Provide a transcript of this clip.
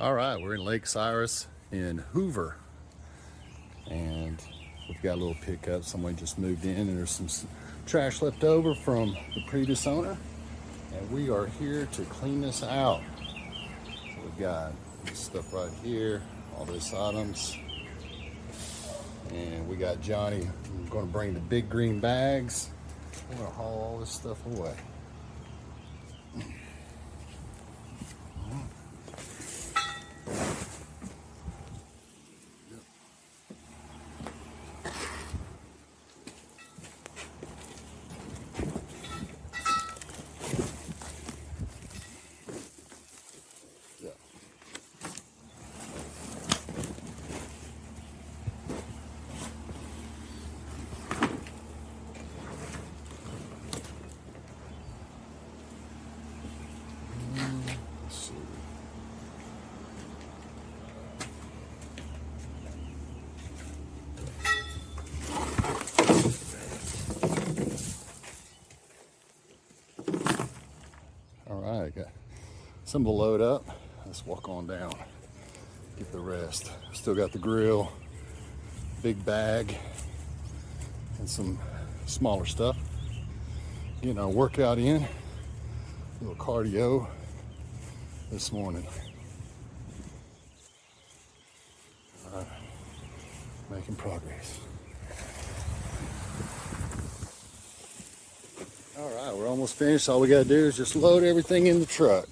All right, we're in Lake Cyrus in Hoover, and we've got a little pickup. Somebody just moved in, and there's some trash left over from the previous owner, and we are here to clean this out. So we've got this stuff right here, all these items, and we got Johnny. I'm going to bring the big green bags. We're going to haul all this stuff away. All right, got some of the load up. Let's walk on down, get the rest. Still got the grill, big bag, and some smaller stuff. Getting our workout in, a little cardio this morning. All right, making progress. All right, we're almost finished. All we gotta do is just load everything in the truck.